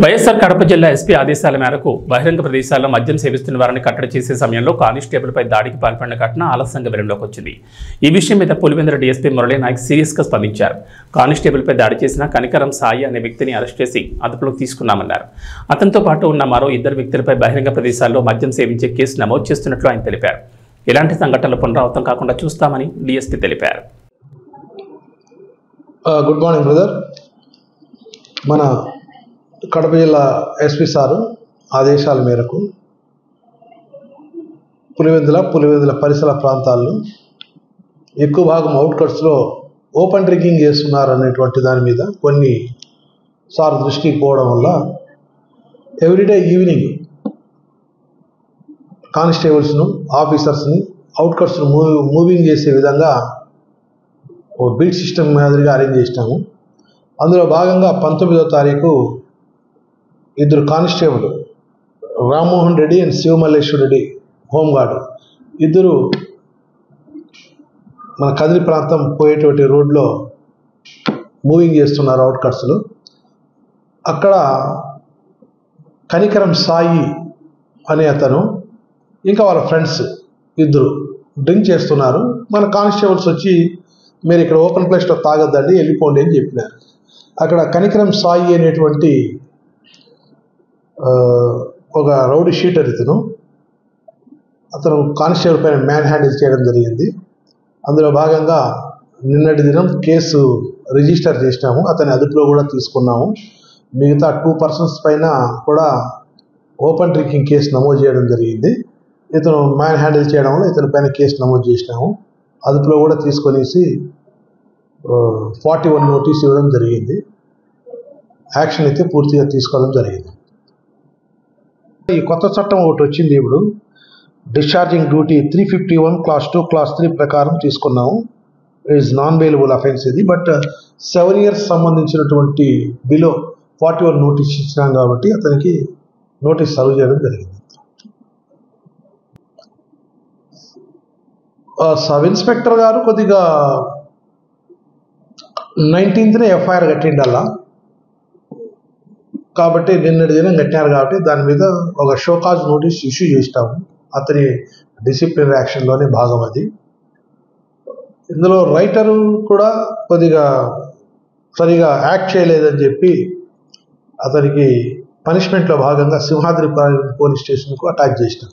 వైఎస్ఆర్ కడప జిల్లా ఎస్పీ ఆదేశాల మేరకు బహిరంగ ప్రదేశాల్లో మద్యం సేవిస్తున్న వారిని కట్టడి చేసే సమయంలో కానిస్టేబుల్పై దాడికి పాల్పడిన ఘటన ఆలస్యంగా వెలుగులోకి వచ్చింది. ఈ విషయం మీద పులివెందుల డీఎస్పీ మురళీ నాయక్ సీరియస్గా స్పందించారు. కానిస్టేబుల్పై దాడి చేసిన కనికరం సాయి అనే వ్యక్తిని అరెస్ట్ చేసి అదుపులోకి తీసుకున్నామన్నారు. అతనితో పాటు ఉన్న మరో ఇద్దరు వ్యక్తులపై బహిరంగ ప్రదేశాల్లో మద్యం సేవించే కేసు నమోదు చేస్తున్నట్లు ఆయన తెలిపారు. ఇలాంటి సంఘటనలు పునరావృతం కాకుండా చూస్తామని డీఎస్పీ తెలిపారు. Good morning brother. మన కడప జిల్లా ఎస్పీ సారు ఆదేశాల మేరకు పులివెందుల పరిసర ప్రాంతాల్లో ఎక్కువ భాగం అవుట్కట్స్లో ఓపెన్ డ్రింకింగ్ చేస్తున్నారు అనేటువంటి దాని మీద కొన్ని సార్ దృష్టికి పోవడం వల్ల ఎవ్రీడే ఈవినింగ్ కానిస్టేబుల్స్ను ఆఫీసర్స్ని అవుట్కట్స్ను మూవింగ్ చేసే విధంగా ఓ బీట్ సిస్టమ్ మాదిరిగా అరేంజ్ చేసినాము. అందులో భాగంగా 19వ తారీఖు ఇద్దరు constable Rammohan Reddy and Sivamalleswara Reddy home guard ఇద్దరు మన కదిరి ప్రాంతం పోయేటువంటి రోడ్లో మూవింగ్ చేస్తున్నారు అవుట్కట్స్లో. అక్కడ కనికరం సాయి అనే అతను ఇంకా వాళ్ళ ఫ్రెండ్స్ ఇద్దరు డ్రింక్ చేస్తున్నారు. మన కానిస్టేబుల్స్ వచ్చి మీరు ఇక్కడ ఓపెన్ ప్లేస్లో తాగొద్దండి, వెళ్ళిపోండి అని చెప్పినారు. అక్కడ కనికరం సాయి అనేటువంటి ఒక రౌడీ షీటర్ అతను కానిస్టేబుల్ పైన మ్యాన్ హ్యాండిల్ చేయడం జరిగింది. అందులో భాగంగా నిన్నటి దినం కేసు రిజిస్టర్ చేసినాము. అతని అదుపులో కూడా తీసుకున్నాము. మిగతా 2 persons పైన కూడా ఓపెన్ డ్రింకింగ్ కేసు నమోదు చేయడం జరిగింది. ఇతను మ్యాన్ హ్యాండిల్ చేయడం వల్ల ఇతని పైన కేసు నమోదు చేసినాము. అదుపులో కూడా తీసుకొనేసి 41 నోటీస్ ఇవ్వడం జరిగింది. యాక్షన్ అయితే పూర్తిగా తీసుకోవడం జరిగింది. ఈ కొత్త చట్టం ఒకటి వచ్చింది. ఇప్పుడు డిశ్చార్జింగ్ డ్యూటీ 351 Class 2 Class 3 ప్రకారం తీసుకున్నాము. ఇట్స్ నాన్ బెయిలబుల్ అఫెన్స్ ఇది. బట్ 7 years సంబంధించినటువంటి బిలో 41 నోటీస్ ఇచ్చినాం కాబట్టి అతనికి నోటీస్ సర్వ్ చేయడం జరిగింది. సబ్ ఇన్స్పెక్టర్ గారు కొద్దిగా 19th FIR కట్టిండల్లా కాబట్టి నిన్నటి దినం కట్టినారు కాబట్టి దాని మీద ఒక షోకాజ్ నోటీస్ ఇష్యూ చేసినాము. అతని డిసిప్లినరీ యాక్షన్లోనే భాగం అది. ఇందులో రైటరు కూడా కొద్దిగా సరిగా యాక్ట్ చేయలేదని చెప్పి అతనికి పనిష్మెంట్లో భాగంగా సింహాద్రి పోలీస్ స్టేషన్కు అటాచ్ చేసినాం.